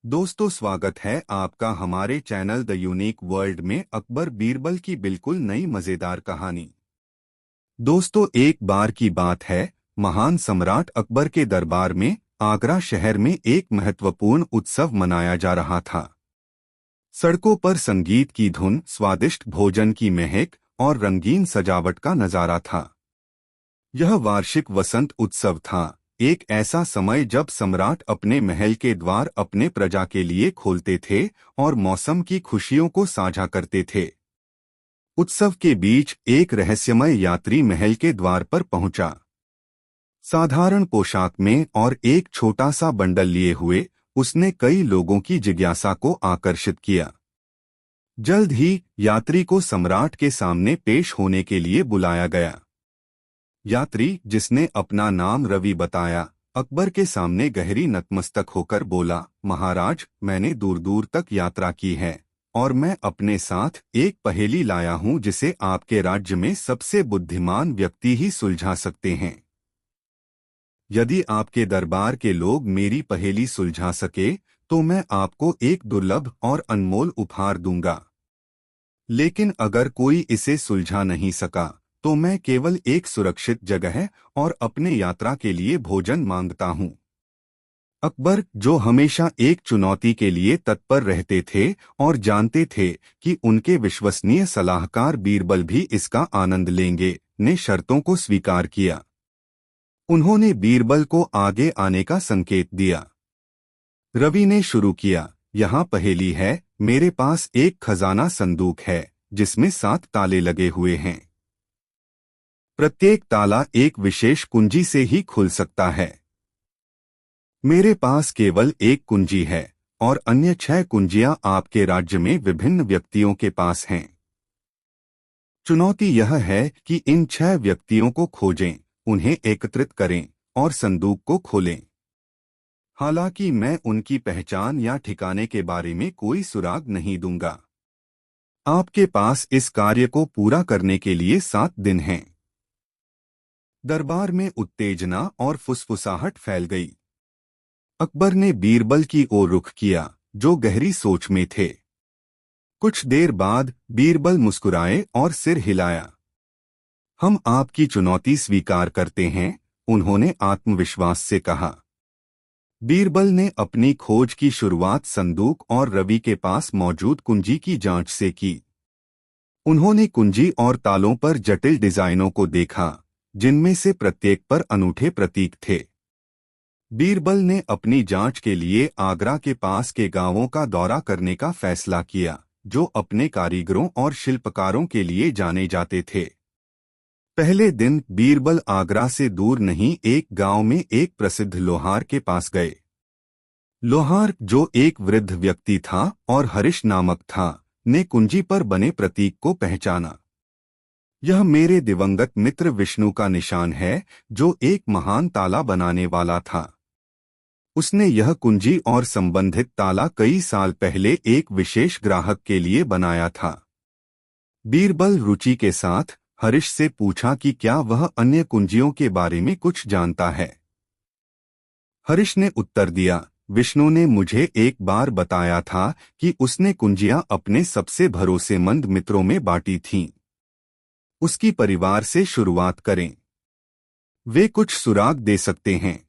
दोस्तों, स्वागत है आपका हमारे चैनल द यूनिक वर्ल्ड में अकबर बीरबल की बिल्कुल नई मजेदार कहानी। दोस्तों, एक बार की बात है, महान सम्राट अकबर के दरबार में आगरा शहर में एक महत्वपूर्ण उत्सव मनाया जा रहा था। सड़कों पर संगीत की धुन, स्वादिष्ट भोजन की महक और रंगीन सजावट का नजारा था। यह वार्षिक वसंत उत्सव था, एक ऐसा समय जब सम्राट अपने महल के द्वार अपने प्रजा के लिए खोलते थे और मौसम की खुशियों को साझा करते थे। उत्सव के बीच एक रहस्यमय यात्री महल के द्वार पर पहुंचा। साधारण पोशाक में और एक छोटा सा बंडल लिए हुए उसने कई लोगों की जिज्ञासा को आकर्षित किया। जल्द ही यात्री को सम्राट के सामने पेश होने के लिए बुलाया गया। यात्री, जिसने अपना नाम रवि बताया, अकबर के सामने गहरी नतमस्तक होकर बोला, महाराज, मैंने दूर दूर तक यात्रा की है और मैं अपने साथ एक पहेली लाया हूं जिसे आपके राज्य में सबसे बुद्धिमान व्यक्ति ही सुलझा सकते हैं। यदि आपके दरबार के लोग मेरी पहेली सुलझा सके तो मैं आपको एक दुर्लभ और अनमोल उपहार दूंगा। लेकिन अगर कोई इसे सुलझा नहीं सका तो मैं केवल एक सुरक्षित जगह और अपने यात्रा के लिए भोजन मांगता हूँ। अकबर, जो हमेशा एक चुनौती के लिए तत्पर रहते थे और जानते थे कि उनके विश्वसनीय सलाहकार बीरबल भी इसका आनंद लेंगे, ने शर्तों को स्वीकार किया। उन्होंने बीरबल को आगे आने का संकेत दिया। रवि ने शुरू किया, यहाँ पहेली है, मेरे पास एक खजाना संदूक है जिसमें 7 ताले लगे हुए हैं। प्रत्येक ताला एक विशेष कुंजी से ही खुल सकता है। मेरे पास केवल एक कुंजी है और अन्य 6 कुंजियां आपके राज्य में विभिन्न व्यक्तियों के पास हैं। चुनौती यह है कि इन 6 व्यक्तियों को खोजें, उन्हें एकत्रित करें और संदूक को खोलें। हालांकि मैं उनकी पहचान या ठिकाने के बारे में कोई सुराग नहीं दूंगा। आपके पास इस कार्य को पूरा करने के लिए 7 दिन हैं। दरबार में उत्तेजना और फुसफुसाहट फैल गई। अकबर ने बीरबल की ओर रुख किया, जो गहरी सोच में थे। कुछ देर बाद बीरबल मुस्कुराए और सिर हिलाया। हम आपकी चुनौती स्वीकार करते हैं, उन्होंने आत्मविश्वास से कहा। बीरबल ने अपनी खोज की शुरुआत संदूक और रवि के पास मौजूद कुंजी की जांच से की। उन्होंने कुंजी और तालों पर जटिल डिजाइनों को देखा, जिनमें से प्रत्येक पर अनूठे प्रतीक थे। बीरबल ने अपनी जांच के लिए आगरा के पास के गांवों का दौरा करने का फैसला किया, जो अपने कारीगरों और शिल्पकारों के लिए जाने जाते थे। पहले दिन बीरबल आगरा से दूर नहीं एक गांव में एक प्रसिद्ध लोहार के पास गए। लोहार, जो एक वृद्ध व्यक्ति था और हरीश नामक था, ने कुंजी पर बने प्रतीक को पहचाना। यह मेरे दिवंगत मित्र विष्णु का निशान है, जो एक महान ताला बनाने वाला था। उसने यह कुंजी और संबंधित ताला कई साल पहले एक विशेष ग्राहक के लिए बनाया था। बीरबल रुचि के साथ हरीश से पूछा कि क्या वह अन्य कुंजियों के बारे में कुछ जानता है। हरीश ने उत्तर दिया, विष्णु ने मुझे एक बार बताया था कि उसने कुंजियां अपने सबसे भरोसेमंद मित्रों में बांटी थीं। उसकी परिवार से शुरुआत करें, वे कुछ सुराग दे सकते हैं।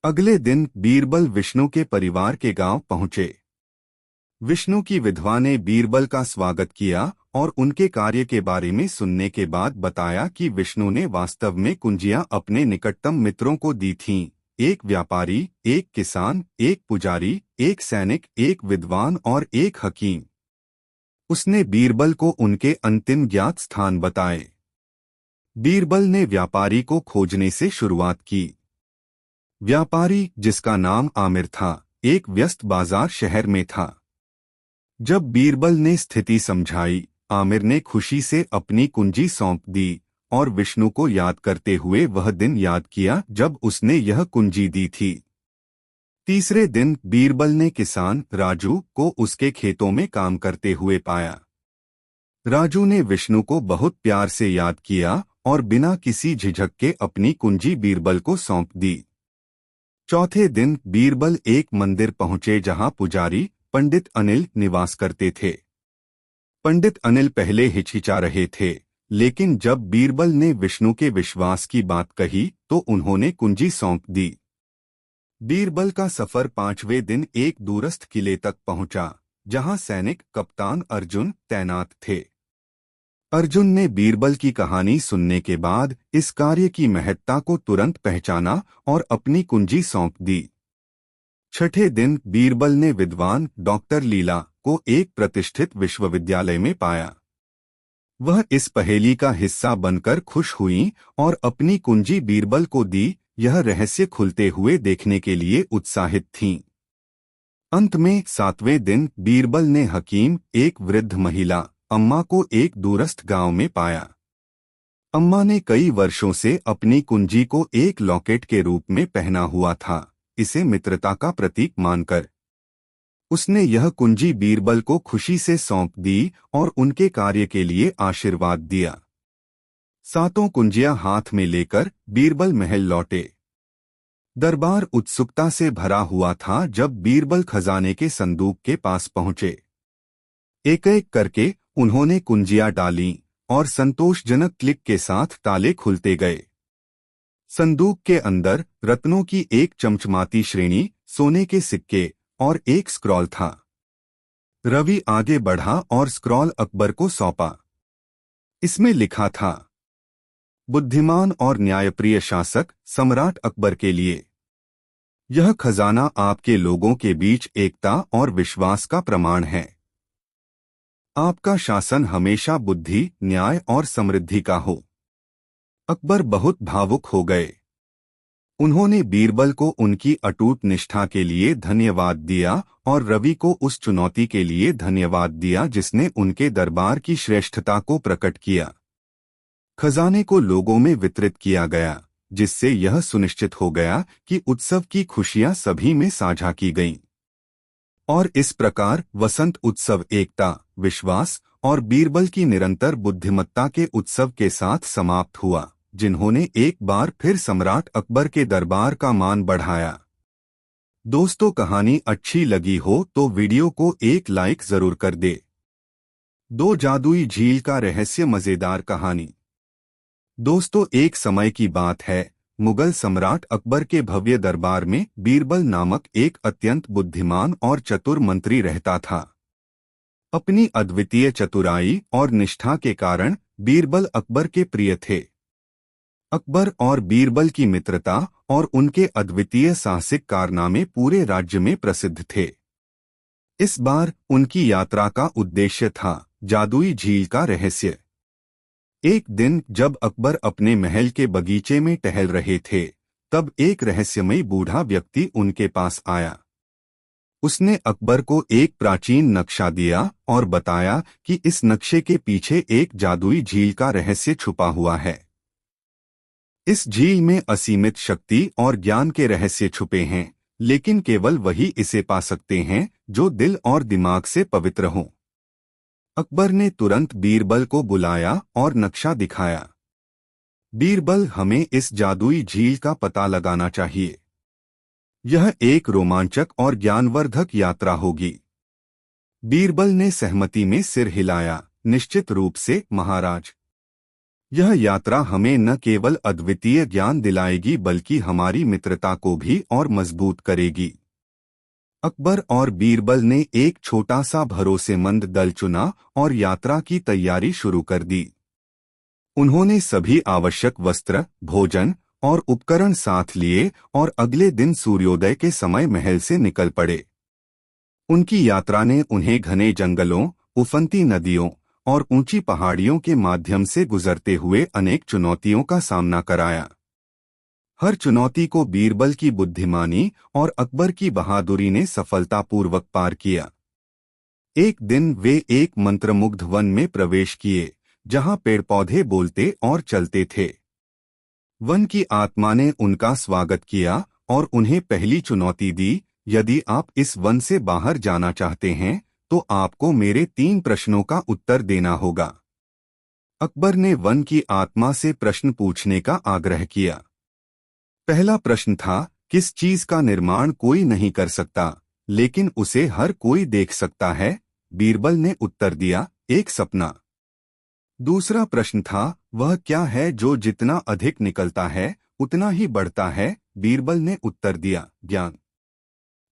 अगले दिन बीरबल विष्णु के परिवार के गांव पहुंचे। विष्णु की विधवा ने बीरबल का स्वागत किया और उनके कार्य के बारे में सुनने के बाद बताया कि विष्णु ने वास्तव में कुंजियां अपने निकटतम मित्रों को दी थीं, एक व्यापारी, एक किसान, एक पुजारी, एक सैनिक, एक विद्वान और एक हकीम। उसने बीरबल को उनके अंतिम ज्ञात स्थान बताए। बीरबल ने व्यापारी को खोजने से शुरुआत की। व्यापारी, जिसका नाम आमिर था, एक व्यस्त बाजार शहर में था। जब बीरबल ने स्थिति समझाई, आमिर ने खुशी से अपनी कुंजी सौंप दी और विष्णु को याद करते हुए वह दिन याद किया जब उसने यह कुंजी दी थी। तीसरे दिन बीरबल ने किसान राजू को उसके खेतों में काम करते हुए पाया। राजू ने विष्णु को बहुत प्यार से याद किया और बिना किसी झिझक के अपनी कुंजी बीरबल को सौंप दी। चौथे दिन बीरबल एक मंदिर पहुंचे जहां पुजारी पंडित अनिल निवास करते थे। पंडित अनिल पहले हिचकिचा रहे थे, लेकिन जब बीरबल ने विष्णु के विश्वास की बात कही तो उन्होंने कुंजी सौंप दी। बीरबल का सफर 5वें दिन एक दूरस्थ किले तक पहुंचा, जहां सैनिक कप्तान अर्जुन तैनात थे। अर्जुन ने बीरबल की कहानी सुनने के बाद इस कार्य की महत्ता को तुरंत पहचाना और अपनी कुंजी सौंप दी। छठे दिन बीरबल ने विद्वान डॉक्टर लीला को एक प्रतिष्ठित विश्वविद्यालय में पाया। वह इस पहेली का हिस्सा बनकर खुश हुई और अपनी कुंजी बीरबल को दी, यह रहस्य खुलते हुए देखने के लिए उत्साहित थीं। अंत में 7वें दिन बीरबल ने हकीम, एक वृद्ध महिला अम्मा को एक दूरस्थ गांव में पाया। अम्मा ने कई वर्षों से अपनी कुंजी को एक लॉकेट के रूप में पहना हुआ था, इसे मित्रता का प्रतीक मानकर। उसने यह कुंजी बीरबल को खुशी से सौंप दी और उनके कार्य के लिए आशीर्वाद दिया। 7 कुंजियां हाथ में लेकर बीरबल महल लौटे। दरबार उत्सुकता से भरा हुआ था जब बीरबल खजाने के संदूक के पास पहुंचे। एक एक करके उन्होंने कुंजियां डालीं और संतोषजनक क्लिक के साथ ताले खुलते गए। संदूक के अंदर रत्नों की एक चमचमाती श्रेणी, सोने के सिक्के और एक स्क्रॉल था। रवि आगे बढ़ा और स्क्रॉल अकबर को सौंपा। इसमें लिखा था, बुद्धिमान और न्यायप्रिय शासक सम्राट अकबर के लिए। यह खजाना आपके लोगों के बीच एकता और विश्वास का प्रमाण है। आपका शासन हमेशा बुद्धि, न्याय और समृद्धि का हो। अकबर बहुत भावुक हो गए। उन्होंने बीरबल को उनकी अटूट निष्ठा के लिए धन्यवाद दिया और रवि को उस चुनौती के लिए धन्यवाद दिया जिसने उनके दरबार की श्रेष्ठता को प्रकट किया। खजाने को लोगों में वितरित किया गया, जिससे यह सुनिश्चित हो गया कि उत्सव की खुशियां सभी में साझा की गईं। और इस प्रकार वसंत उत्सव एकता, विश्वास और बीरबल की निरंतर बुद्धिमत्ता के उत्सव के साथ समाप्त हुआ, जिन्होंने एक बार फिर सम्राट अकबर के दरबार का मान बढ़ाया। दोस्तों, कहानी अच्छी लगी हो तो वीडियो को एक लाइक जरूर कर दे। 2 जादुई झील का रहस्य मजेदार कहानी। दोस्तों, एक समय की बात है, मुगल सम्राट अकबर के भव्य दरबार में बीरबल नामक एक अत्यंत बुद्धिमान और चतुर मंत्री रहता था। अपनी अद्वितीय चतुराई और निष्ठा के कारण बीरबल अकबर के प्रिय थे। अकबर और बीरबल की मित्रता और उनके अद्वितीय साहसिक कारनामे पूरे राज्य में प्रसिद्ध थे। इस बार उनकी यात्रा का उद्देश्य था जादुई झील का रहस्य। एक दिन जब अकबर अपने महल के बगीचे में टहल रहे थे, तब एक रहस्यमयी बूढ़ा व्यक्ति उनके पास आया। उसने अकबर को एक प्राचीन नक्शा दिया और बताया कि इस नक्शे के पीछे एक जादुई झील का रहस्य छुपा हुआ है। इस झील में असीमित शक्ति और ज्ञान के रहस्य छुपे हैं, लेकिन केवल वही इसे पा सकते हैं जो दिल और दिमाग से पवित्र हों। अकबर ने तुरंत बीरबल को बुलाया और नक्शा दिखाया। बीरबल, हमें इस जादुई झील का पता लगाना चाहिए। यह एक रोमांचक और ज्ञानवर्धक यात्रा होगी। बीरबल ने सहमति में सिर हिलाया। निश्चित रूप से महाराज, यह यात्रा हमें न केवल अद्वितीय ज्ञान दिलाएगी बल्कि हमारी मित्रता को भी और मजबूत करेगी। अकबर और बीरबल ने एक छोटा सा भरोसेमंद दल चुना और यात्रा की तैयारी शुरू कर दी। उन्होंने सभी आवश्यक वस्त्र, भोजन और उपकरण साथ लिए और अगले दिन सूर्योदय के समय महल से निकल पड़े। उनकी यात्रा ने उन्हें घने जंगलों, उफनती नदियों और ऊंची पहाड़ियों के माध्यम से गुजरते हुए अनेक चुनौतियों का सामना कराया। हर चुनौती को बीरबल की बुद्धिमानी और अकबर की बहादुरी ने सफलतापूर्वक पार किया। एक दिन वे एक मंत्रमुग्ध वन में प्रवेश किए, जहां पेड़ पौधे बोलते और चलते थे। वन की आत्मा ने उनका स्वागत किया और उन्हें पहली चुनौती दी, यदि आप इस वन से बाहर जाना चाहते हैं तो आपको मेरे 3 प्रश्नों का उत्तर देना होगा। अकबर ने वन की आत्मा से प्रश्न पूछने का आग्रह किया। पहला प्रश्न था, किस चीज का निर्माण कोई नहीं कर सकता, लेकिन उसे हर कोई देख सकता है? बीरबल ने उत्तर दिया, एक सपना। दूसरा प्रश्न था, वह क्या है जो जितना अधिक निकलता है उतना ही बढ़ता है? बीरबल ने उत्तर दिया, ज्ञान।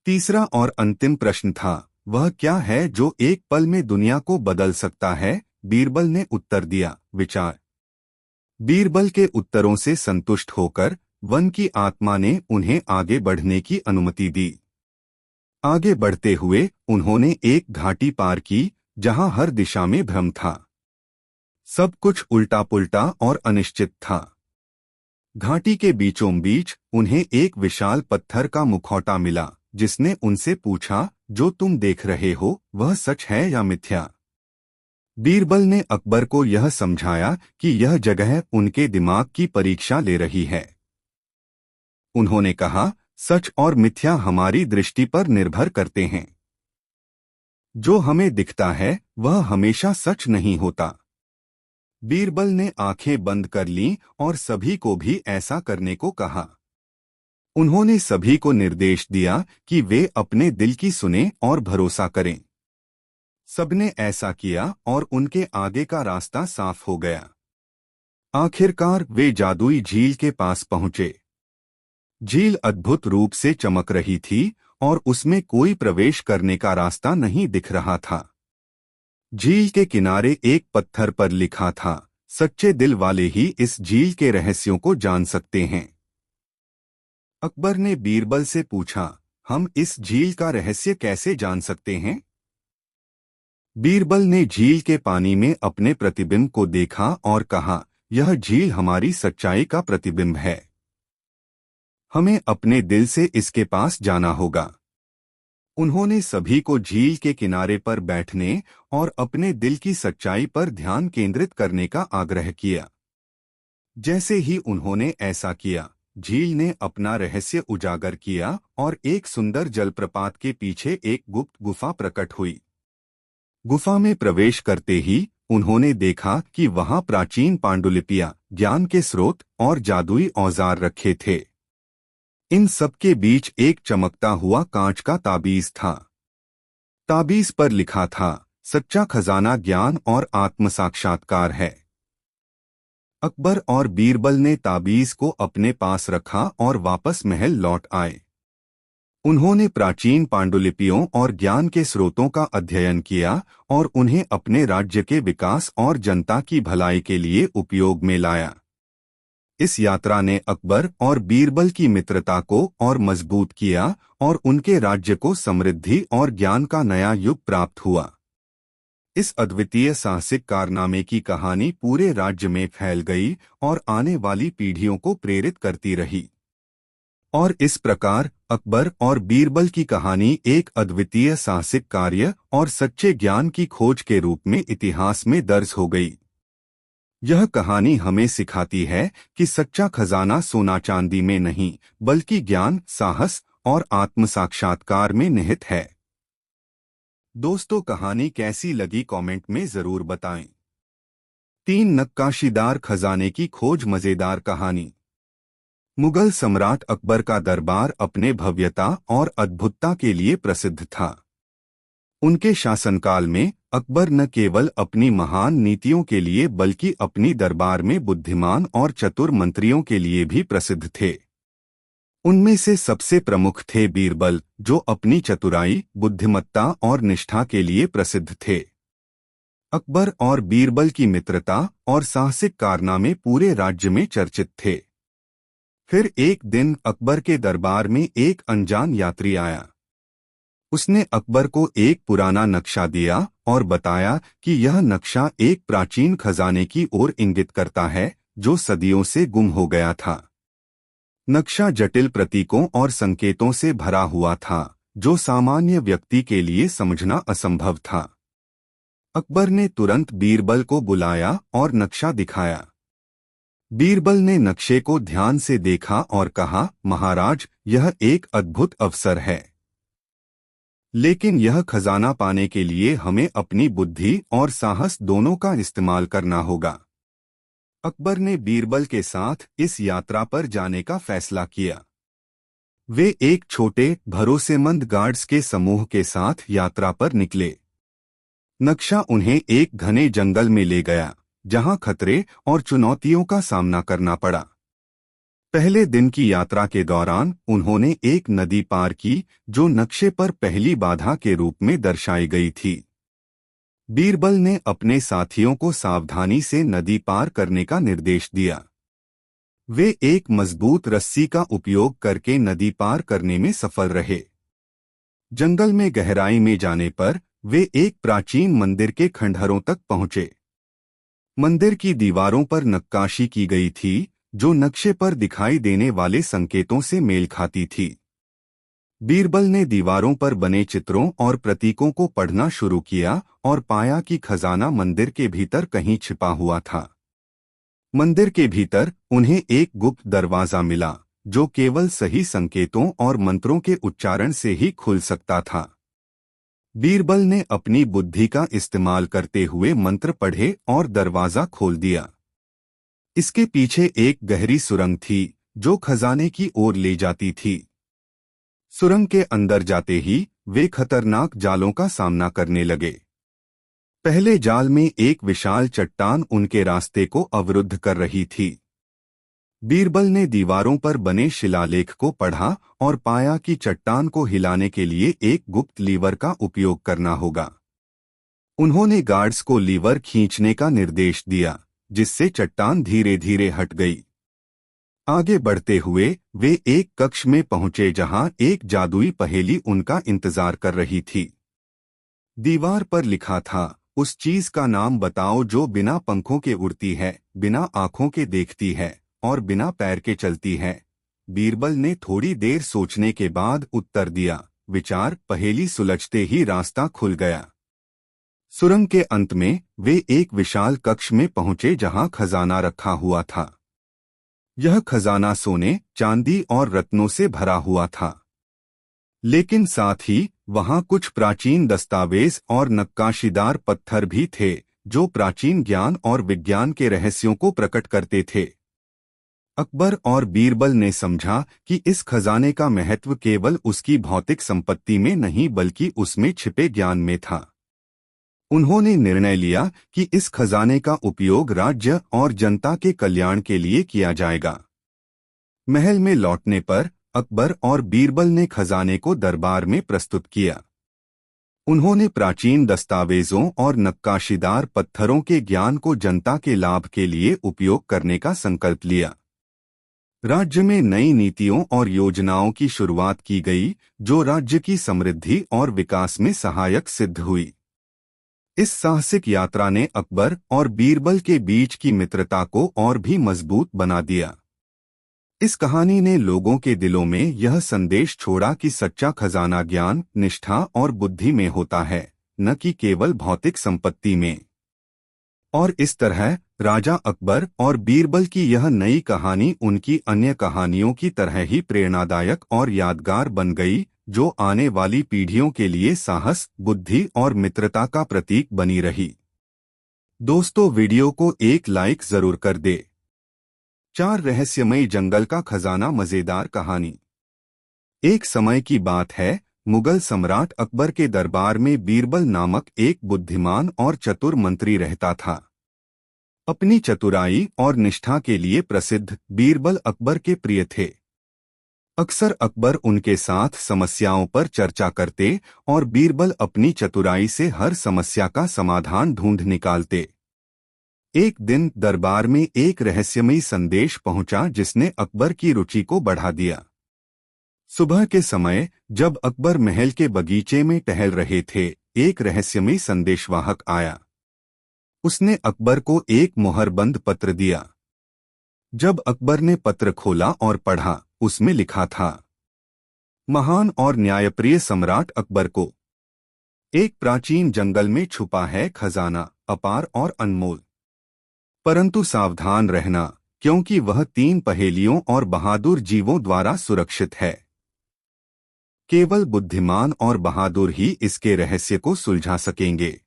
तीसरा और अंतिम प्रश्न था, वह क्या है जो एक पल में दुनिया को बदल सकता है? बीरबल ने उत्तर दिया, विचार। बीरबल के उत्तरों से संतुष्ट होकर वन की आत्मा ने उन्हें आगे बढ़ने की अनुमति दी। आगे बढ़ते हुए उन्होंने एक घाटी पार की जहां हर दिशा में भ्रम था। सब कुछ उल्टा पुल्टा और अनिश्चित था। घाटी के बीचों बीच उन्हें एक विशाल पत्थर का मुखौटा मिला, जिसने उनसे पूछा, जो तुम देख रहे हो वह सच है या मिथ्या? बीरबल ने अकबर को यह समझाया कि यह जगह उनके दिमाग की परीक्षा ले रही है। उन्होंने कहा, सच और मिथ्या हमारी दृष्टि पर निर्भर करते हैं। जो हमें दिखता है वह हमेशा सच नहीं होता। बीरबल ने आंखें बंद कर लीं और सभी को भी ऐसा करने को कहा। उन्होंने सभी को निर्देश दिया कि वे अपने दिल की सुने और भरोसा करें। सबने ऐसा किया और उनके आगे का रास्ता साफ हो गया। आखिरकार वे जादुई झील के पास पहुंचे। झील अद्भुत रूप से चमक रही थी और उसमें कोई प्रवेश करने का रास्ता नहीं दिख रहा था। झील के किनारे एक पत्थर पर लिखा था, सच्चे दिल वाले ही इस झील के रहस्यों को जान सकते हैं। अकबर ने बीरबल से पूछा, हम इस झील का रहस्य कैसे जान सकते हैं? बीरबल ने झील के पानी में अपने प्रतिबिंब को देखा और कहा, यह झील हमारी सच्चाई का प्रतिबिंब है। हमें अपने दिल से इसके पास जाना होगा। उन्होंने सभी को झील के किनारे पर बैठने और अपने दिल की सच्चाई पर ध्यान केंद्रित करने का आग्रह किया। जैसे ही उन्होंने ऐसा किया, झील ने अपना रहस्य उजागर किया और एक सुंदर जलप्रपात के पीछे एक गुप्त गुफा प्रकट हुई। गुफा में प्रवेश करते ही उन्होंने देखा कि वहां प्राचीन पांडुलिपियां, ज्ञान के स्रोत और जादुई औजार रखे थे। इन सब के बीच एक चमकता हुआ कांच का ताबीज था। ताबीज पर लिखा था, सच्चा खजाना ज्ञान और आत्म साक्षात्कार है। अकबर और बीरबल ने ताबीज को अपने पास रखा और वापस महल लौट आए। उन्होंने प्राचीन पांडुलिपियों और ज्ञान के स्रोतों का अध्ययन किया और उन्हें अपने राज्य के विकास और जनता की भलाई के लिए उपयोग में लाया। इस यात्रा ने अकबर और बीरबल की मित्रता को और मजबूत किया और उनके राज्य को समृद्धि और ज्ञान का नया युग प्राप्त हुआ। इस अद्वितीय साहसिक कारनामे की कहानी पूरे राज्य में फैल गई और आने वाली पीढ़ियों को प्रेरित करती रही। और इस प्रकार अकबर और बीरबल की कहानी एक अद्वितीय साहसिक कार्य और सच्चे ज्ञान की खोज के रूप में इतिहास में दर्ज हो गई। यह कहानी हमें सिखाती है कि सच्चा खजाना सोना चांदी में नहीं, बल्कि ज्ञान, साहस और आत्म साक्षात्कार में निहित है। दोस्तों, कहानी कैसी लगी कमेंट में जरूर बताएं। 3 नक्काशीदार खजाने की खोज। मजेदार कहानी। मुगल सम्राट अकबर का दरबार अपने भव्यता और अद्भुतता के लिए प्रसिद्ध था। उनके शासनकाल में अकबर न केवल अपनी महान नीतियों के लिए बल्कि अपनी दरबार में बुद्धिमान और चतुर मंत्रियों के लिए भी प्रसिद्ध थे। उनमें से सबसे प्रमुख थे बीरबल, जो अपनी चतुराई, बुद्धिमत्ता और निष्ठा के लिए प्रसिद्ध थे। अकबर और बीरबल की मित्रता और साहसिक कारनामे पूरे राज्य में चर्चित थे। फिर एक दिन अकबर के दरबार में एक अनजान यात्री आया। उसने अकबर को एक पुराना नक्शा दिया और बताया कि यह नक्शा एक प्राचीन खजाने की ओर इंगित करता है, जो सदियों से गुम हो गया था। नक्शा जटिल प्रतीकों और संकेतों से भरा हुआ था, जो सामान्य व्यक्ति के लिए समझना असंभव था। अकबर ने तुरंत बीरबल को बुलाया और नक्शा दिखाया। बीरबल ने नक्शे को ध्यान से देखा और कहा, महाराज, यह एक अद्भुत अवसर है, लेकिन यह खजाना पाने के लिए हमें अपनी बुद्धि और साहस दोनों का इस्तेमाल करना होगा। अकबर ने बीरबल के साथ इस यात्रा पर जाने का फैसला किया। वे एक छोटे भरोसेमंद गार्ड्स के समूह के साथ यात्रा पर निकले। नक्शा उन्हें एक घने जंगल में ले गया, जहां खतरे और चुनौतियों का सामना करना पड़ा। पहले दिन की यात्रा के दौरान उन्होंने एक नदी पार की, जो नक्शे पर पहली बाधा के रूप में दर्शाई गई थी। बीरबल ने अपने साथियों को सावधानी से नदी पार करने का निर्देश दिया। वे एक मजबूत रस्सी का उपयोग करके नदी पार करने में सफल रहे। जंगल में गहराई में जाने पर वे एक प्राचीन मंदिर के खंडहरों तक पहुंचे। मंदिर की दीवारों पर नक्काशी की गई थी, जो नक्शे पर दिखाई देने वाले संकेतों से मेल खाती थी। बीरबल ने दीवारों पर बने चित्रों और प्रतीकों को पढ़ना शुरू किया और पाया कि खजाना मंदिर के भीतर कहीं छिपा हुआ था। मंदिर के भीतर उन्हें एक गुप्त दरवाजा मिला, जो केवल सही संकेतों और मंत्रों के उच्चारण से ही खुल सकता था। बीरबल ने अपनी बुद्धि का इस्तेमाल करते हुए मंत्र पढ़े और दरवाजा खोल दिया। इसके पीछे एक गहरी सुरंग थी, जो खजाने की ओर ले जाती थी। सुरंग के अंदर जाते ही वे खतरनाक जालों का सामना करने लगे। पहले जाल में एक विशाल चट्टान उनके रास्ते को अवरुद्ध कर रही थी। बीरबल ने दीवारों पर बने शिलालेख को पढ़ा और पाया कि चट्टान को हिलाने के लिए एक गुप्त लीवर का उपयोग करना होगा। उन्होंने गार्ड्स को लीवर खींचने का निर्देश दिया, जिससे चट्टान धीरे धीरे हट गई। आगे बढ़ते हुए वे एक कक्ष में पहुंचे, जहां एक जादुई पहेली उनका इंतजार कर रही थी। दीवार पर लिखा था, उस चीज का नाम बताओ जो बिना पंखों के उड़ती है, बिना आंखों के देखती है और बिना पैर के चलती है। बीरबल ने थोड़ी देर सोचने के बाद उत्तर दिया, विचार। पहेली सुलझते ही रास्ता खुल गया। सुरंग के अंत में वे एक विशाल कक्ष में पहुंचे, जहां खजाना रखा हुआ था। यह खजाना सोने, चांदी और रत्नों से भरा हुआ था, लेकिन साथ ही वहां कुछ प्राचीन दस्तावेज और नक्काशीदार पत्थर भी थे, जो प्राचीन ज्ञान और विज्ञान के रहस्यों को प्रकट करते थे। अकबर और बीरबल ने समझा कि इस खजाने का महत्व केवल उसकी भौतिक संपत्ति में नहीं, बल्कि उसमें छिपे ज्ञान में था। उन्होंने निर्णय लिया कि इस खजाने का उपयोग राज्य और जनता के कल्याण के लिए किया जाएगा। महल में लौटने पर अकबर और बीरबल ने खजाने को दरबार में प्रस्तुत किया। उन्होंने प्राचीन दस्तावेजों और नक्काशीदार पत्थरों के ज्ञान को जनता के लाभ के लिए उपयोग करने का संकल्प लिया। राज्य में नई नीतियों और योजनाओं की शुरुआत की गई, जो राज्य की समृद्धि और विकास में सहायक सिद्ध हुई। इस साहसिक यात्रा ने अकबर और बीरबल के बीच की मित्रता को और भी मजबूत बना दिया। इस कहानी ने लोगों के दिलों में यह संदेश छोड़ा कि सच्चा खजाना ज्ञान, निष्ठा और बुद्धि में होता है, न कि केवल भौतिक संपत्ति में। और इस तरह राजा अकबर और बीरबल की यह नई कहानी उनकी अन्य कहानियों की तरह ही प्रेरणादायक और यादगार बन गई, जो आने वाली पीढ़ियों के लिए साहस, बुद्धि और मित्रता का प्रतीक बनी रही। दोस्तों, वीडियो को एक लाइक जरूर कर दे। 4 रहस्यमयी जंगल का खजाना। मजेदार कहानी। एक समय की बात है, मुगल सम्राट अकबर के दरबार में बीरबल नामक एक बुद्धिमान और चतुर मंत्री रहता था। अपनी चतुराई और निष्ठा के लिए प्रसिद्ध बीरबल अकबर के प्रिय थे। अक्सर अकबर उनके साथ समस्याओं पर चर्चा करते और बीरबल अपनी चतुराई से हर समस्या का समाधान ढूंढ निकालते। एक दिन दरबार में एक रहस्यमयी संदेश पहुंचा, जिसने अकबर की रुचि को बढ़ा दिया। सुबह के समय जब अकबर महल के बगीचे में टहल रहे थे, एक रहस्यमयी संदेशवाहक आया। उसने अकबर को एक मुहरबंद पत्र दिया। जब अकबर ने पत्र खोला और पढ़ा, उसमें लिखा था, महान और न्यायप्रिय सम्राट अकबर को, एक प्राचीन जंगल में छुपा है खजाना, अपार और अनमोल। परंतु सावधान रहना, क्योंकि वह 3 पहेलियों और बहादुर जीवों द्वारा सुरक्षित है। केवल बुद्धिमान और बहादुर ही इसके रहस्य को सुलझा सकेंगे।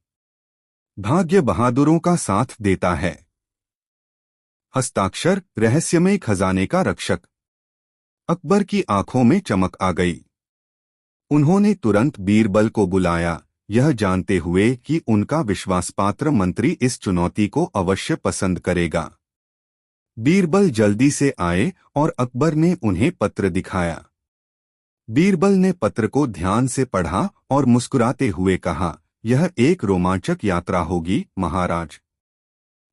भाग्य बहादुरों का साथ देता है। हस्ताक्षर, रहस्यमय खजाने का रक्षक। अकबर की आंखों में चमक आ गई। उन्होंने तुरंत बीरबल को बुलाया, यह जानते हुए कि उनका विश्वासपात्र मंत्री इस चुनौती को अवश्य पसंद करेगा। बीरबल जल्दी से आए और अकबर ने उन्हें पत्र दिखाया। बीरबल ने पत्र को ध्यान से पढ़ा और मुस्कुराते हुए कहा, यह एक रोमांचक यात्रा होगी महाराज,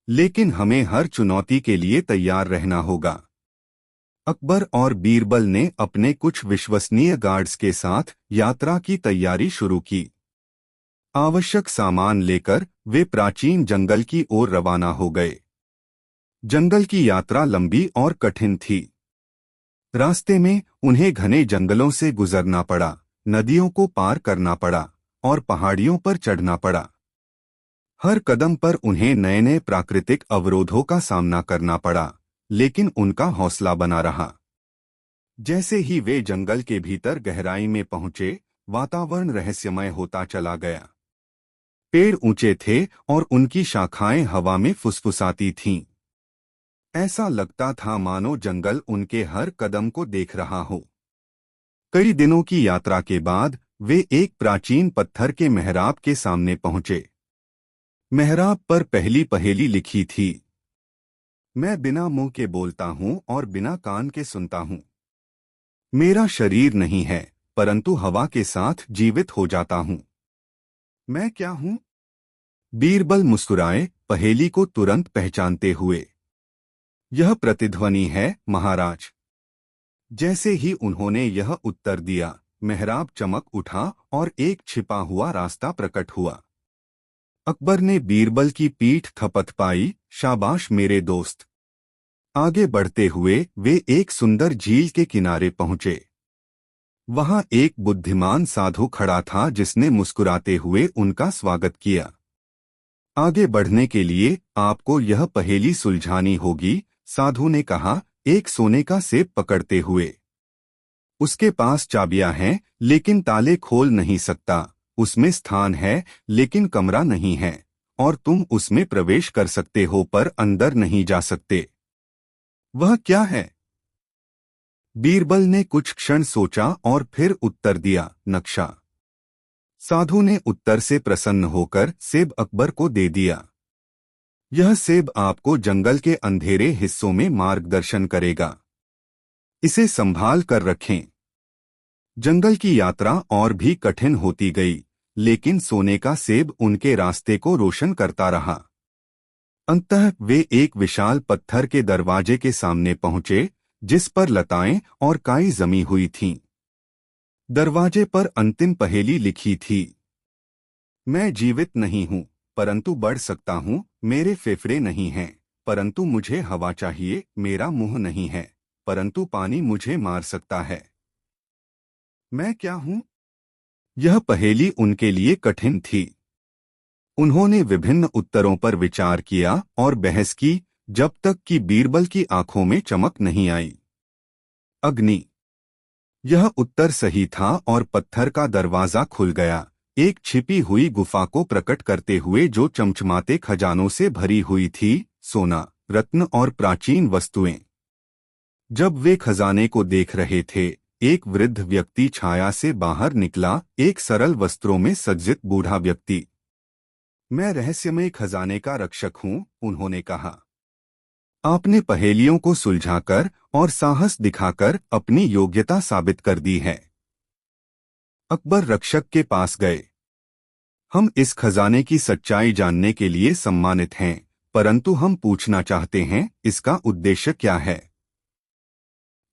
लेकिन हमें हर चुनौती के लिए तैयार रहना होगा। अकबर और बीरबल ने अपने कुछ विश्वसनीय गार्ड्स के साथ यात्रा की तैयारी शुरू की। आवश्यक सामान लेकर वे प्राचीन जंगल की ओर रवाना हो गए। जंगल की यात्रा लंबी और कठिन थी। रास्ते में उन्हें घने जंगलों से गुजरना पड़ा, नदियों को पार करना पड़ा और पहाड़ियों पर चढ़ना पड़ा। हर कदम पर उन्हें नए नए प्राकृतिक अवरोधों का सामना करना पड़ा, लेकिन उनका हौसला बना रहा। जैसे ही वे जंगल के भीतर गहराई में पहुंचे, वातावरण रहस्यमय होता चला गया। पेड़ ऊंचे थे और उनकी शाखाएं हवा में फुसफुसाती थीं। ऐसा लगता था मानो जंगल उनके हर कदम को देख रहा हो। कई दिनों की यात्रा के बाद वे एक प्राचीन पत्थर के मेहराब के सामने पहुंचे। मेहराब पर पहली पहेली लिखी थी, मैं बिना मुंह के बोलता हूं और बिना कान के सुनता हूं। मेरा शरीर नहीं है, परंतु हवा के साथ जीवित हो जाता हूं। मैं क्या हूं? बीरबल मुस्कुराए, पहेली को तुरंत पहचानते हुए। यह प्रतिध्वनि है महाराज। जैसे ही उन्होंने यह उत्तर दिया, मेहराब चमक उठा और एक छिपा हुआ रास्ता प्रकट हुआ। अकबर ने बीरबल की पीठ थपथपाई, शाबाश मेरे दोस्त। आगे बढ़ते हुए वे एक सुंदर झील के किनारे पहुंचे। वहां एक बुद्धिमान साधु खड़ा था जिसने मुस्कुराते हुए उनका स्वागत किया। आगे बढ़ने के लिए आपको यह पहेली सुलझानी होगी, साधु ने कहा, एक सोने का सेब पकड़ते हुए। उसके पास चाबियां हैं, लेकिन ताले खोल नहीं सकता। उसमें स्थान है, लेकिन कमरा नहीं है, और तुम उसमें प्रवेश कर सकते हो पर अंदर नहीं जा सकते। वह क्या है? बीरबल ने कुछ क्षण सोचा और फिर उत्तर दिया, नक्शा। साधु ने उत्तर से प्रसन्न होकर सेब अकबर को दे दिया। यह सेब आपको जंगल के अंधेरे हिस्सों में मार्गदर्शन करेगा। इसे संभाल कर रखें। जंगल की यात्रा और भी कठिन होती गई, लेकिन सोने का सेब उनके रास्ते को रोशन करता रहा। अंततः वे एक विशाल पत्थर के दरवाजे के सामने पहुंचे, जिस पर लताएं और काई जमी हुई थीं। दरवाजे पर अंतिम पहेली लिखी थी, मैं जीवित नहीं हूं, परंतु बढ़ सकता हूं। मेरे फेफड़े नहीं हैं, परंतु मुझे हवा चाहिए। मेरा मुंह नहीं है, परंतु पानी मुझे मार सकता है। मैं क्या हूं? यह पहेली उनके लिए कठिन थी। उन्होंने विभिन्न उत्तरों पर विचार किया और बहस की, जब तक कि बीरबल की आंखों में चमक नहीं आई। अग्नि। यह उत्तर सही था और पत्थर का दरवाजा खुल गया, एक छिपी हुई गुफा को प्रकट करते हुए जो चमचमाते खजानों से भरी हुई थी, सोना, रत्न और प्राचीन वस्तुएं। जब वे खजाने को देख रहे थे, एक वृद्ध व्यक्ति छाया से बाहर निकला, एक सरल वस्त्रों में सज्जित बूढ़ा व्यक्ति। मैं रहस्यमय खजाने का रक्षक हूं, उन्होंने कहा। आपने पहेलियों को सुलझाकर और साहस दिखाकर अपनी योग्यता साबित कर दी है। अकबर रक्षक के पास गए। हम इस खजाने की सच्चाई जानने के लिए सम्मानित हैं, परंतु हम पूछना चाहते हैं, इसका उद्देश्य क्या है?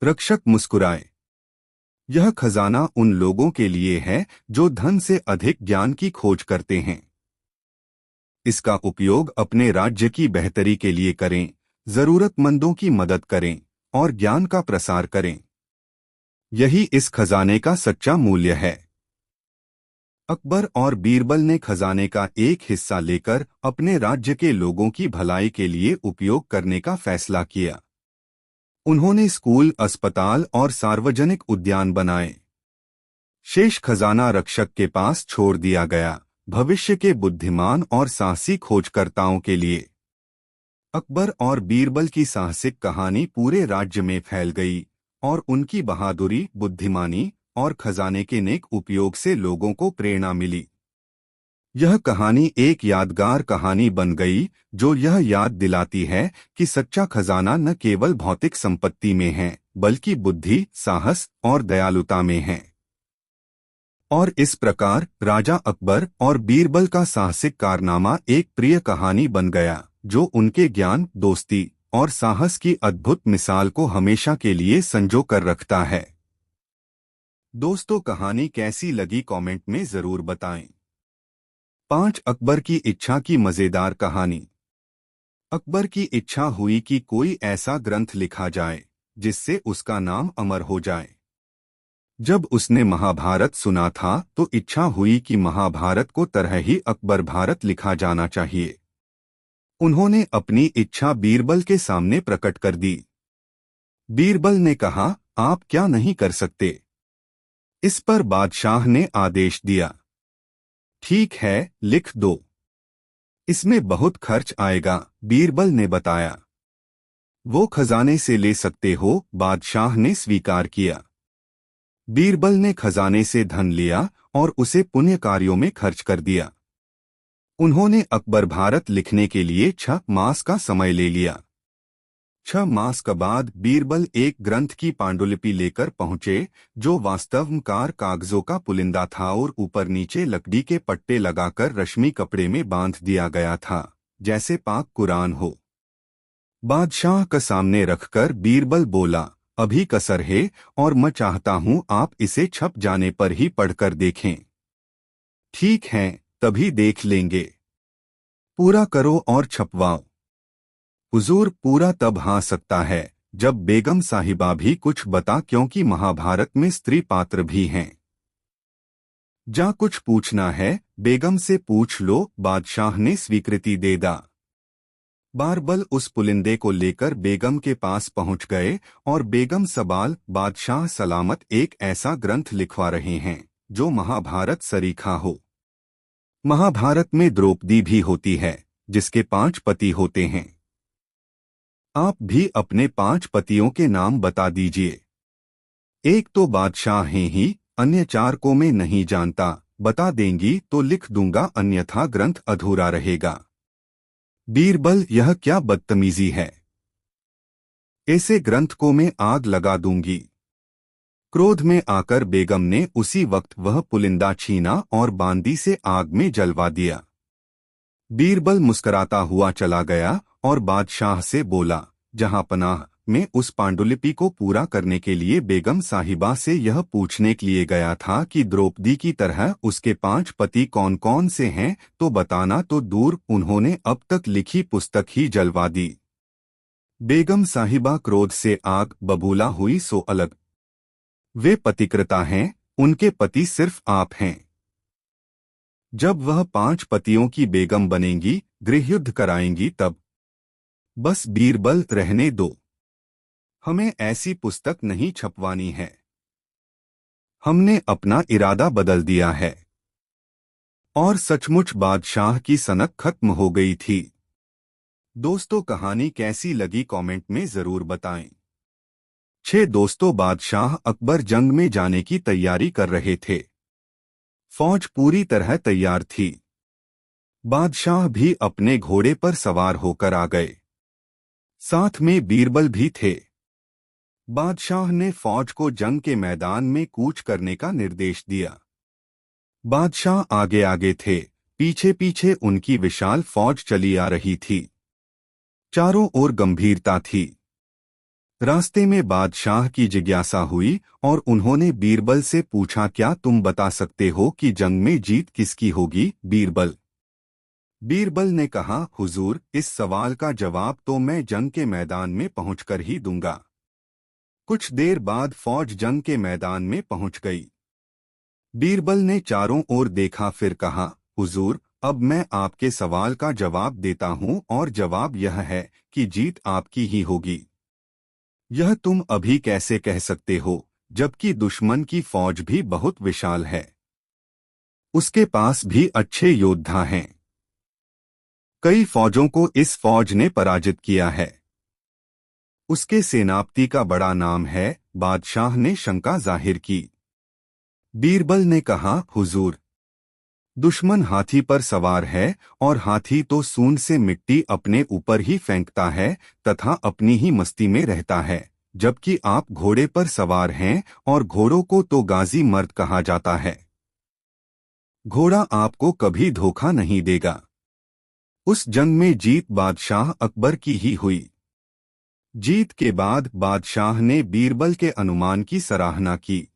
रक्षक मुस्कुराए। यह खजाना उन लोगों के लिए है जो धन से अधिक ज्ञान की खोज करते हैं। इसका उपयोग अपने राज्य की बेहतरी के लिए करें, जरूरतमंदों की मदद करें और ज्ञान का प्रसार करें। यही इस खजाने का सच्चा मूल्य है। अकबर और बीरबल ने खजाने का एक हिस्सा लेकर अपने राज्य के लोगों की भलाई के लिए उपयोग करने का फैसला किया। उन्होंने स्कूल, अस्पताल और सार्वजनिक उद्यान बनाए। शेष खजाना रक्षक के पास छोड़ दिया गया, भविष्य के बुद्धिमान और साहसी खोजकर्ताओं के लिए। अकबर और बीरबल की साहसिक कहानी पूरे राज्य में फैल गई और उनकी बहादुरी, बुद्धिमानी और खजाने के नेक उपयोग से लोगों को प्रेरणा मिली। यह कहानी एक यादगार कहानी बन गई जो यह याद दिलाती है कि सच्चा खजाना न केवल भौतिक संपत्ति में है बल्कि बुद्धि, साहस और दयालुता में है। और इस प्रकार राजा अकबर और बीरबल का साहसिक कारनामा एक प्रिय कहानी बन गया जो उनके ज्ञान, दोस्ती और साहस की अद्भुत मिसाल को हमेशा के लिए संजो कर रखता है। दोस्तों, कहानी कैसी लगी कमेंट में जरूर बताएं। 5 अकबर की इच्छा की मजेदार कहानी। अकबर की इच्छा हुई कि कोई ऐसा ग्रंथ लिखा जाए जिससे उसका नाम अमर हो जाए। जब उसने महाभारत सुना था तो इच्छा हुई कि महाभारत को तरह ही अकबर भारत लिखा जाना चाहिए। उन्होंने अपनी इच्छा बीरबल के सामने प्रकट कर दी। बीरबल ने कहा, आप क्या नहीं कर सकते? इस पर बादशाह ने आदेश दिया, ठीक है, लिख दो। इसमें बहुत खर्च आएगा, बीरबल ने बताया। वो खजाने से ले सकते हो, बादशाह ने स्वीकार किया। बीरबल ने खजाने से धन लिया और उसे पुण्य कार्यों में खर्च कर दिया। उन्होंने अकबर भारत लिखने के लिए 6 मास का समय ले लिया। 6 मास के बाद बीरबल एक ग्रंथ की पांडुलिपि लेकर पहुंचे जो वास्तवकार कागजों का पुलिंदा था और ऊपर नीचे लकड़ी के पट्टे लगाकर रश्मि कपड़े में बांध दिया गया था, जैसे पाक कुरान हो। बादशाह के सामने रखकर बीरबल बोला, अभी कसर है और मैं चाहता हूं आप इसे छप जाने पर ही पढ़कर देखें। ठीक है, तभी देख लेंगे। पूरा करो और छपवाओ। हुजूर, पूरा तब हाँ सकता है जब बेगम साहिबा भी कुछ बता, क्योंकि महाभारत में स्त्री पात्र भी हैं। जा कुछ पूछना है बेगम से पूछ लो, बादशाह ने स्वीकृति दे दा। बीरबल उस पुलिंदे को लेकर बेगम के पास पहुंच गए और बेगम सवाल, बादशाह सलामत एक ऐसा ग्रंथ लिखवा रहे हैं जो महाभारत सरीखा हो। महाभारत में द्रौपदी भी होती है जिसके 5 पति होते हैं। आप भी अपने 5 पतियों के नाम बता दीजिए। एक तो बादशाह हैं ही, अन्य 4 को मैं नहीं जानता, बता देंगी तो लिख दूंगा, अन्यथा ग्रंथ अधूरा रहेगा। बीरबल, यह क्या बदतमीजी है? ऐसे ग्रंथ को मैं आग लगा दूंगी। क्रोध में आकर बेगम ने उसी वक्त वह पुलिंदा छीना और बांदी से आग में जलवा दिया। बीरबल मुस्कुराता हुआ चला गया और बादशाह से बोला, जहांपनाह, मैं उस पांडुलिपि को पूरा करने के लिए बेगम साहिबा से यह पूछने के लिए गया था कि द्रौपदी की तरह उसके 5 पति कौन कौन से हैं, तो बताना तो दूर, उन्होंने अब तक लिखी पुस्तक ही जलवा दी। बेगम साहिबा क्रोध से आग बबूला हुई, सो अलग। वे पतिकृता हैं, उनके पति सिर्फ आप हैं। जब वह 5 पतियों की बेगम बनेंगी, गृहयुद्ध कराएंगी तब। बस बीरबल, रहने दो। हमें ऐसी पुस्तक नहीं छपवानी है। हमने अपना इरादा बदल दिया है। और सचमुच बादशाह की सनक खत्म हो गई थी। दोस्तों, कहानी कैसी लगी कमेंट में जरूर बताएं। 6 दोस्तों, बादशाह अकबर जंग में जाने की तैयारी कर रहे थे। फौज पूरी तरह तैयार थी। बादशाह भी अपने घोड़े पर सवार होकर आ गए। साथ में बीरबल भी थे। बादशाह ने फौज को जंग के मैदान में कूच करने का निर्देश दिया। बादशाह आगे आगे थे, पीछे पीछे उनकी विशाल फौज चली आ रही थी। चारों ओर गंभीरता थी। रास्ते में बादशाह की जिज्ञासा हुई और उन्होंने बीरबल से पूछा, क्या तुम बता सकते हो कि जंग में जीत किसकी होगी? बीरबल ने कहा, हुजूर, इस सवाल का जवाब तो मैं जंग के मैदान में पहुंचकर ही दूंगा। कुछ देर बाद फौज जंग के मैदान में पहुंच गई। बीरबल ने चारों ओर देखा, फिर कहा, हुजूर, अब मैं आपके सवाल का जवाब देता हूं और जवाब यह है कि जीत आपकी ही होगी। यह तुम अभी कैसे कह सकते हो, जबकि दुश्मन की फौज भी बहुत विशाल है। उसके पास भी अच्छे योद्धा हैं। कई फौजों को इस फौज ने पराजित किया है। उसके सेनापति का बड़ा नाम है। बादशाह ने शंका जाहिर की। बीरबल ने कहा, हुजूर, दुश्मन हाथी पर सवार है और हाथी तो सूंड से मिट्टी अपने ऊपर ही फेंकता है तथा अपनी ही मस्ती में रहता है, जबकि आप घोड़े पर सवार हैं और घोड़ों को तो गाजी मर्द कहा जाता है। घोड़ा आपको कभी धोखा नहीं देगा। उस जंग में जीत बादशाह अकबर की ही हुई। जीत के बाद बादशाह ने बीरबल के अनुमान की सराहना की।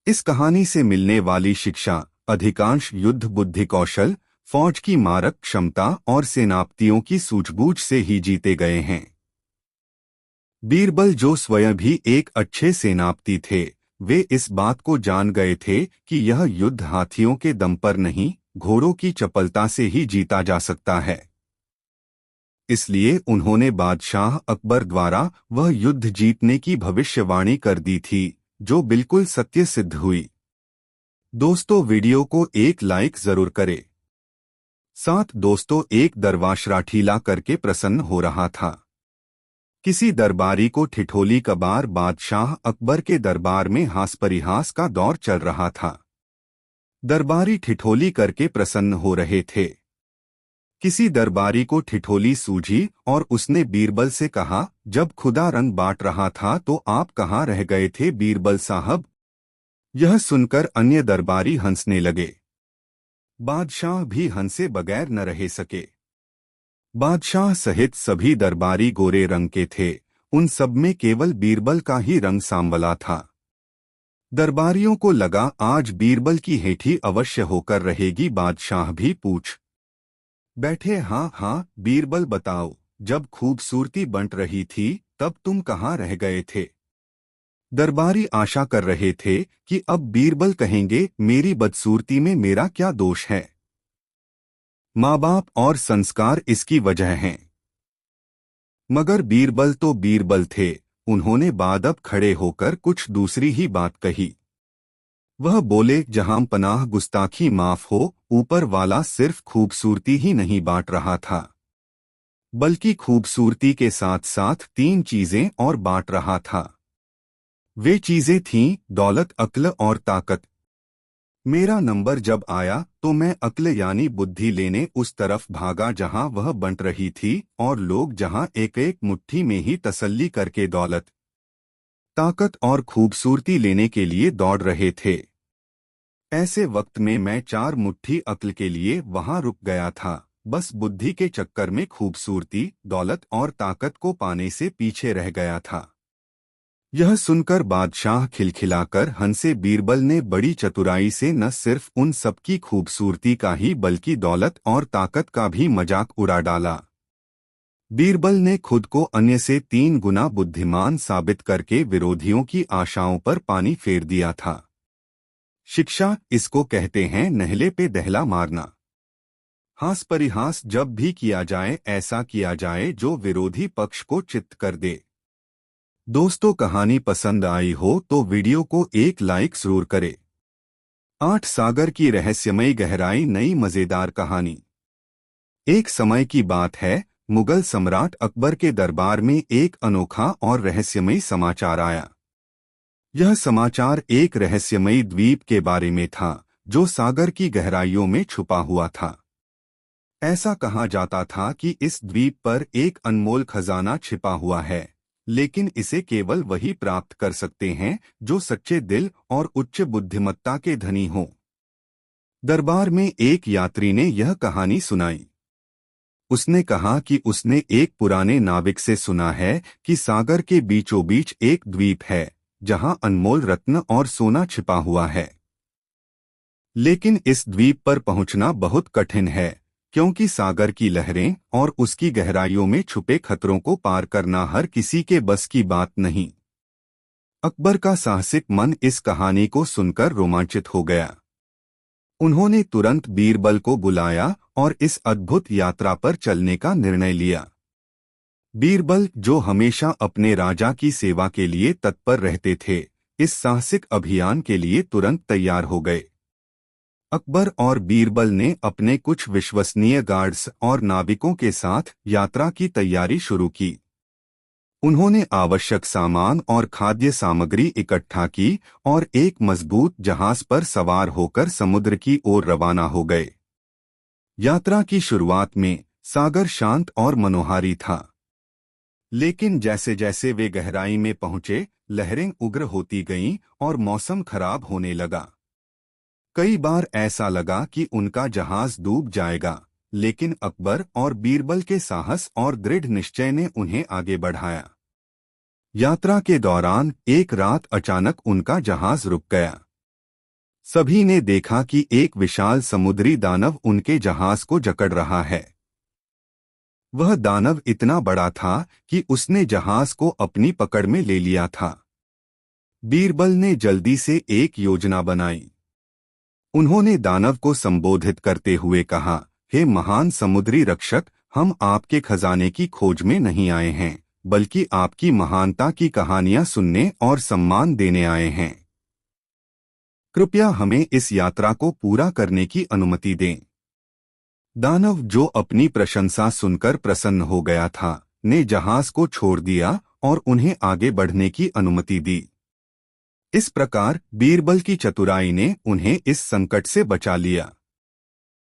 इस कहानी से मिलने वाली शिक्षा: अधिकांश युद्ध बुद्धि कौशल, फौज की मारक क्षमता और सेनापतियों की सूझबूझ से ही जीते गए हैं। बीरबल, जो स्वयं भी एक अच्छे सेनापति थे, वे इस बात को जान गए थे कि यह युद्ध हाथियों के दम पर नहीं, घोड़ों की चपलता से ही जीता जा सकता है। इसलिए उन्होंने बादशाह अकबर द्वारा वह युद्ध जीतने की भविष्यवाणी कर दी थी, जो बिल्कुल सत्य सिद्ध हुई। दोस्तों, वीडियो को एक लाइक जरूर करें। साथ दोस्तों, एक दरवाशराठीला करके प्रसन्न हो रहा था। किसी दरबारी को ठिठोली कबार बादशाह अकबर के दरबार में हास परिहास का दौर चल रहा था। दरबारी ठिठोली करके प्रसन्न हो रहे थे। किसी दरबारी को ठिठोली सूझी और उसने बीरबल से कहा, जब खुदा रंग बांट रहा था तो आप कहाँ रह गए थे बीरबल साहब? यह सुनकर अन्य दरबारी हंसने लगे। बादशाह भी हंसे बगैर न रह सके। बादशाह सहित सभी दरबारी गोरे रंग के थे, उन सब में केवल बीरबल का ही रंग सांवला था। दरबारियों को लगा आज बीरबल की हेठी अवश्य होकर रहेगी। बादशाह भी पूछ बैठे, हाँ हाँ बीरबल बताओ, जब खूबसूरती बंट रही थी तब तुम कहाँ रह गए थे? दरबारी आशा कर रहे थे कि अब बीरबल कहेंगे, मेरी बदसूरती में मेरा क्या दोष है? माँ बाप और संस्कार इसकी वजह हैं। मगर बीरबल तो बीरबल थे, उन्होंने बादब खड़े होकर कुछ दूसरी ही बात कही। वह बोले, जहां पनाह गुस्ताखी माफ हो, ऊपर वाला सिर्फ खूबसूरती ही नहीं बांट रहा था, बल्कि खूबसूरती के साथ साथ 3 चीजें और बांट रहा था। वे चीजें थीं दौलत, अक्ल और ताकत। मेरा नंबर जब आया तो मैं अक्ल यानी बुद्धि लेने उस तरफ भागा जहां वह बंट रही थी, और लोग जहां एक एक मुट्ठी में ही तसल्ली करके दौलत, ताकत और खूबसूरती लेने के लिए दौड़ रहे थे। ऐसे वक्त में मैं 4 मुट्ठी अक्ल के लिए वहां रुक गया था, बस बुद्धि के चक्कर में खूबसूरती, दौलत और ताकत को पाने से पीछे रह गया था। यह सुनकर बादशाह खिलखिलाकर हंसे। बीरबल ने बड़ी चतुराई से न सिर्फ उन सबकी खूबसूरती का ही बल्कि दौलत और ताकत का भी मजाक उड़ा डाला। बीरबल ने खुद को अन्य से 3 गुना बुद्धिमान साबित करके विरोधियों की आशाओं पर पानी फेर दिया था। शिक्षा: इसको कहते हैं नहले पे दहला मारना। हास परिहास जब भी किया जाए, ऐसा किया जाए जो विरोधी पक्ष को चित्त कर दे। दोस्तों, कहानी पसंद आई हो तो वीडियो को एक लाइक जरूर करें। 8 सागर की रहस्यमयी गहराई, नई मजेदार कहानी। एक समय की बात है, मुगल सम्राट अकबर के दरबार में एक अनोखा और रहस्यमयी समाचार आया। यह समाचार एक रहस्यमयी द्वीप के बारे में था, जो सागर की गहराइयों में छुपा हुआ था। ऐसा कहा जाता था कि इस द्वीप पर एक अनमोल खजाना छिपा हुआ है, लेकिन इसे केवल वही प्राप्त कर सकते हैं जो सच्चे दिल और उच्च बुद्धिमत्ता के धनी हों। दरबार में एक यात्री ने यह कहानी सुनाई। उसने कहा कि उसने एक पुराने नाविक से सुना है कि सागर के बीचों बीच एक द्वीप है, जहां अनमोल रत्न और सोना छिपा हुआ है। लेकिन इस द्वीप पर पहुंचना बहुत कठिन है, क्योंकि सागर की लहरें और उसकी गहराइयों में छुपे खतरों को पार करना हर किसी के बस की बात नहीं। अकबर का साहसिक मन इस कहानी को सुनकर रोमांचित हो गया। उन्होंने तुरंत बीरबल को बुलाया और इस अद्भुत यात्रा पर चलने का निर्णय लिया। बीरबल, जो हमेशा अपने राजा की सेवा के लिए तत्पर रहते थे, इस साहसिक अभियान के लिए तुरंत तैयार हो गए। अकबर और बीरबल ने अपने कुछ विश्वसनीय गार्ड्स और नाविकों के साथ यात्रा की तैयारी शुरू की। उन्होंने आवश्यक सामान और खाद्य सामग्री इकट्ठा की और एक मजबूत जहाज पर सवार होकर समुद्र की ओर रवाना हो गए। यात्रा की शुरुआत में सागर शांत और मनोहारी था, लेकिन जैसे जैसे वे गहराई में पहुंचे, लहरें उग्र होती गईं और मौसम खराब होने लगा। कई बार ऐसा लगा कि उनका जहाज डूब जाएगा, लेकिन अकबर और बीरबल के साहस और दृढ़ निश्चय ने उन्हें आगे बढ़ाया। यात्रा के दौरान एक रात अचानक उनका जहाज रुक गया। सभी ने देखा कि एक विशाल समुद्री दानव उनके जहाज को जकड़ रहा है। वह दानव इतना बड़ा था कि उसने जहाज को अपनी पकड़ में ले लिया था। बीरबल ने जल्दी से एक योजना बनाई। उन्होंने दानव को संबोधित करते हुए कहा, हे महान समुद्री रक्षक, हम आपके खजाने की खोज में नहीं आए हैं, बल्कि आपकी महानता की कहानियां सुनने और सम्मान देने आए हैं। कृपया हमें इस यात्रा को पूरा करने की अनुमति दें। दानव, जो अपनी प्रशंसा सुनकर प्रसन्न हो गया था, ने जहाज को छोड़ दिया और उन्हें आगे बढ़ने की अनुमति दी। इस प्रकार बीरबल की चतुराई ने उन्हें इस संकट से बचा लिया।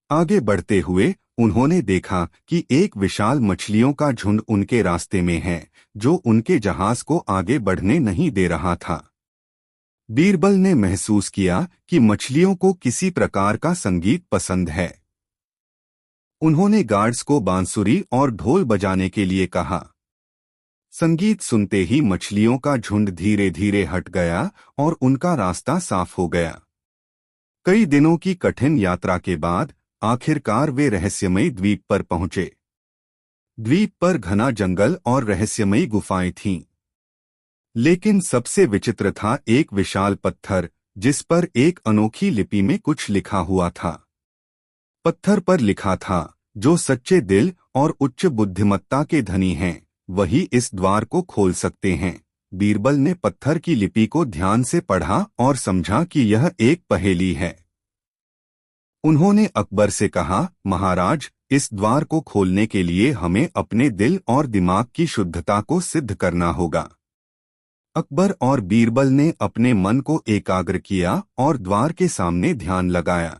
आगे बढ़ते हुए उन्होंने देखा कि एक विशाल मछलियों का झुंड उनके रास्ते में है, जो उनके जहाज को आगे बढ़ने नहीं दे रहा था। बीरबल ने महसूस किया कि मछलियों को किसी प्रकार का संगीत पसंद है। उन्होंने गार्ड्स को बांसुरी और ढोल बजाने के लिए कहा। संगीत सुनते ही मछलियों का झुंड धीरे धीरे हट गया और उनका रास्ता साफ हो गया। कई दिनों की कठिन यात्रा के बाद आखिरकार वे रहस्यमयी द्वीप पर पहुंचे। द्वीप पर घना जंगल और रहस्यमयी गुफाएं थीं। लेकिन सबसे विचित्र था एक विशाल पत्थर, जिस पर एक अनोखी लिपि में कुछ लिखा हुआ था। पत्थर पर लिखा था, जो सच्चे दिल और उच्च बुद्धिमत्ता के धनी हैं, वही इस द्वार को खोल सकते हैं। बीरबल ने पत्थर की लिपि को ध्यान से पढ़ा और समझा कि यह एक पहेली है। उन्होंने अकबर से कहा, महाराज, इस द्वार को खोलने के लिए हमें अपने दिल और दिमाग की शुद्धता को सिद्ध करना होगा। अकबर और बीरबल ने अपने मन को एकाग्र किया और द्वार के सामने ध्यान लगाया।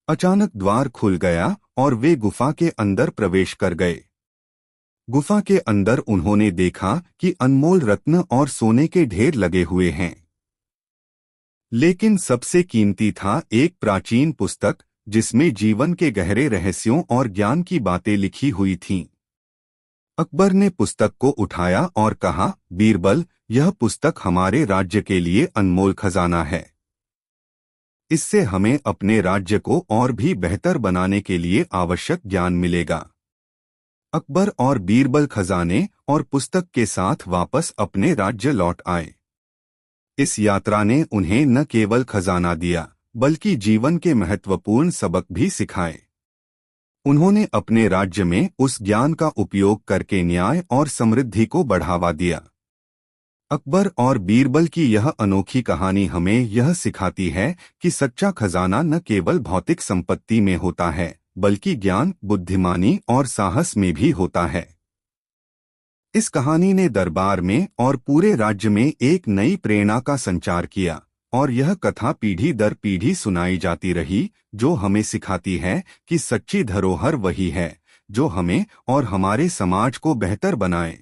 अचानक द्वार खुल गया और वे गुफा के अंदर प्रवेश कर गए। गुफा के अंदर उन्होंने देखा कि अनमोल रत्न और सोने के ढेर लगे हुए हैं। लेकिन सबसे कीमती था एक प्राचीन पुस्तक, जिसमें जीवन के गहरे रहस्यों और ज्ञान की बातें लिखी हुई थीं। अकबर ने पुस्तक को उठाया और कहा, बीरबल, यह पुस्तक हमारे राज्य के लिए अनमोल खजाना है। इससे हमें अपने राज्य को और भी बेहतर बनाने के लिए आवश्यक ज्ञान मिलेगा। अकबर और बीरबल खजाने और पुस्तक के साथ वापस अपने राज्य लौट आए। इस यात्रा ने उन्हें न केवल खजाना दिया, बल्कि जीवन के महत्वपूर्ण सबक भी सिखाए। उन्होंने अपने राज्य में उस ज्ञान का उपयोग करके न्याय और समृद्धि को बढ़ावा दिया। अकबर और बीरबल की यह अनोखी कहानी हमें यह सिखाती है कि सच्चा खजाना न केवल भौतिक संपत्ति में होता है, बल्कि ज्ञान, बुद्धिमानी और साहस में भी होता है। इस कहानी ने दरबार में और पूरे राज्य में एक नई प्रेरणा का संचार किया, और यह कथा पीढ़ी दर पीढ़ी सुनाई जाती रही, जो हमें सिखाती है कि सच्ची धरोहर वही है जो हमें और हमारे समाज को बेहतर बनाए।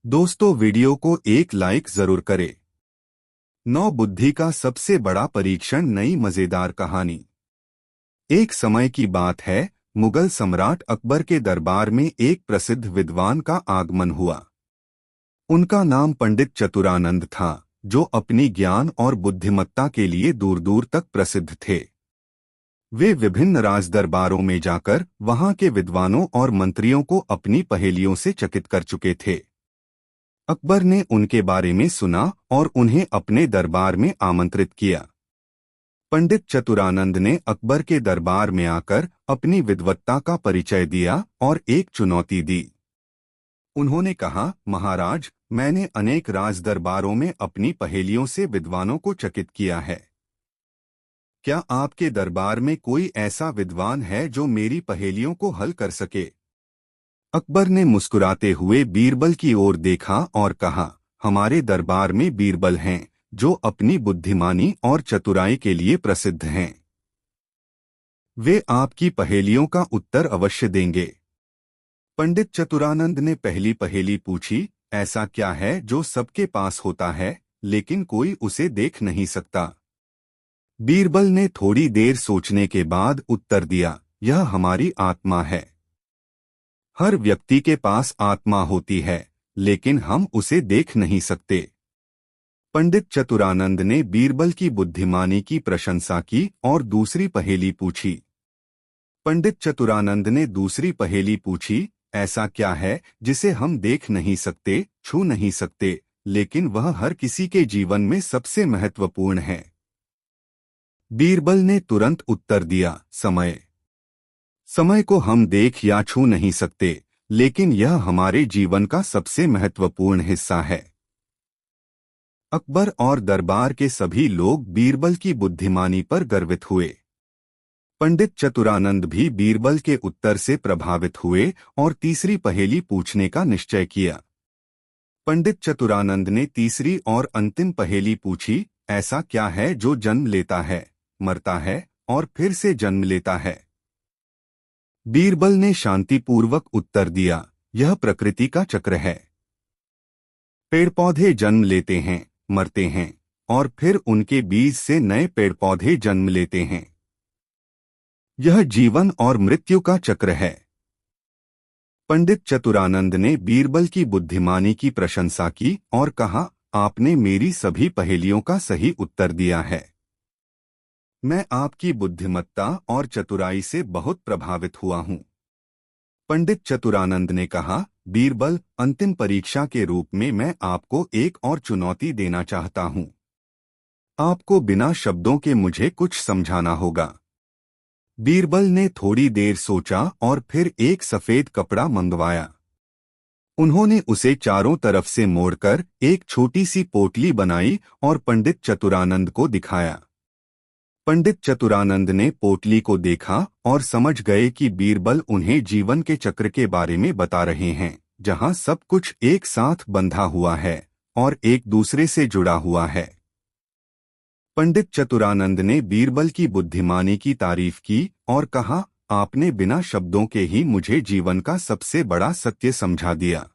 दोस्तों, वीडियो को एक लाइक जरूर करें। 9 बुद्धि का सबसे बड़ा परीक्षण, नई मजेदार कहानी। एक समय की बात है, मुगल सम्राट अकबर के दरबार में एक प्रसिद्ध विद्वान का आगमन हुआ। उनका नाम पंडित चतुरानंद था, जो अपनी ज्ञान और बुद्धिमत्ता के लिए दूर दूर तक प्रसिद्ध थे। वे विभिन्न राजदरबारों में जाकर वहां के विद्वानों और मंत्रियों को अपनी पहेलियों से चकित कर चुके थे। अकबर ने उनके बारे में सुना और उन्हें अपने दरबार में आमंत्रित किया। पंडित चतुरानंद ने अकबर के दरबार में आकर अपनी विद्वत्ता का परिचय दिया और एक चुनौती दी। उन्होंने कहा, महाराज, मैंने अनेक राजदरबारों में अपनी पहेलियों से विद्वानों को चकित किया है। क्या आपके दरबार में कोई ऐसा विद्वान है जो मेरी पहेलियों को हल कर सके? अकबर ने मुस्कुराते हुए बीरबल की ओर देखा और कहा, हमारे दरबार में बीरबल हैं जो अपनी बुद्धिमानी और चतुराई के लिए प्रसिद्ध हैं। वे आपकी पहेलियों का उत्तर अवश्य देंगे। पंडित चतुरानंद ने पहली पहेली पूछी, ऐसा क्या है जो सबके पास होता है लेकिन कोई उसे देख नहीं सकता? बीरबल ने थोड़ी देर सोचने के बाद उत्तर दिया, यह हमारी आत्मा है। हर व्यक्ति के पास आत्मा होती है लेकिन हम उसे देख नहीं सकते। पंडित चतुरानंद ने बीरबल की बुद्धिमानी की प्रशंसा की और दूसरी पहेली पूछी। पंडित चतुरानंद ने दूसरी पहेली पूछी, ऐसा क्या है जिसे हम देख नहीं सकते, छू नहीं सकते, लेकिन वह हर किसी के जीवन में सबसे महत्वपूर्ण है? बीरबल ने तुरंत उत्तर दिया, समय। समय को हम देख या छू नहीं सकते, लेकिन यह हमारे जीवन का सबसे महत्वपूर्ण हिस्सा है। अकबर और दरबार के सभी लोग बीरबल की बुद्धिमानी पर गर्वित हुए। पंडित चतुरानंद भी बीरबल के उत्तर से प्रभावित हुए और तीसरी पहेली पूछने का निश्चय किया। पंडित चतुरानंद ने तीसरी और अंतिम पहेली पूछी, ऐसा क्या है जो जन्म लेता है, मरता है और फिर से जन्म लेता है? बीरबल ने शांतिपूर्वक उत्तर दिया, यह प्रकृति का चक्र है। पेड़ पौधे जन्म लेते हैं, मरते हैं और फिर उनके बीज से नए पेड़ पौधे जन्म लेते हैं। यह जीवन और मृत्यु का चक्र है। पंडित चतुरानंद ने बीरबल की बुद्धिमानी की प्रशंसा की और कहा, आपने मेरी सभी पहेलियों का सही उत्तर दिया है। मैं आपकी बुद्धिमत्ता और चतुराई से बहुत प्रभावित हुआ हूँ। पंडित चतुरानंद ने कहा, बीरबल, अंतिम परीक्षा के रूप में मैं आपको एक और चुनौती देना चाहता हूँ। आपको बिना शब्दों के मुझे कुछ समझाना होगा। बीरबल ने थोड़ी देर सोचा और फिर एक सफेद कपड़ा मंगवाया। उन्होंने उसे चारों तरफ से मोड़कर एक छोटी सी पोटली बनाई और पंडित चतुरानंद को दिखाया। पंडित चतुरानंद ने पोटली को देखा और समझ गए कि बीरबल उन्हें जीवन के चक्र के बारे में बता रहे हैं, जहां सब कुछ एक साथ बंधा हुआ है और एक दूसरे से जुड़ा हुआ है। पंडित चतुरानंद ने बीरबल की बुद्धिमानी की तारीफ की और कहा, आपने बिना शब्दों के ही मुझे जीवन का सबसे बड़ा सत्य समझा दिया।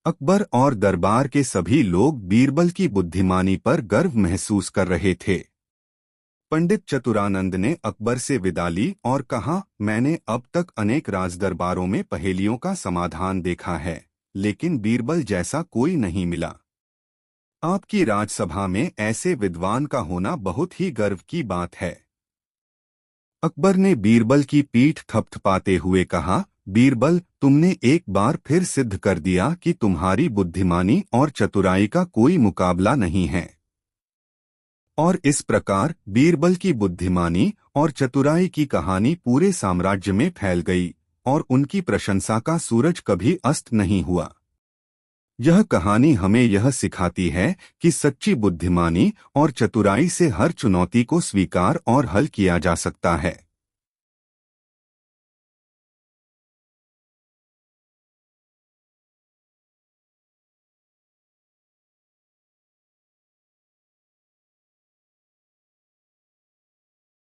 अकबर और दरबार के सभी लोग बीरबल की बुद्धिमानी पर गर्व महसूस कर रहे थे। पंडित चतुरानंद ने अकबर से विदा ली और कहा, मैंने अब तक अनेक राजदरबारों में पहेलियों का समाधान देखा है, लेकिन बीरबल जैसा कोई नहीं मिला। आपकी राजसभा में ऐसे विद्वान का होना बहुत ही गर्व की बात है। अकबर ने बीरबल की पीठ थपथपाते हुए कहा, बीरबल, तुमने एक बार फिर सिद्ध कर दिया कि तुम्हारी बुद्धिमानी और चतुराई का कोई मुकाबला नहीं है। और इस प्रकार बीरबल की बुद्धिमानी और चतुराई की कहानी पूरे साम्राज्य में फैल गई और उनकी प्रशंसा का सूरज कभी अस्त नहीं हुआ। यह कहानी हमें यह सिखाती है कि सच्ची बुद्धिमानी और चतुराई से हर चुनौती को स्वीकार और हल किया जा सकता है।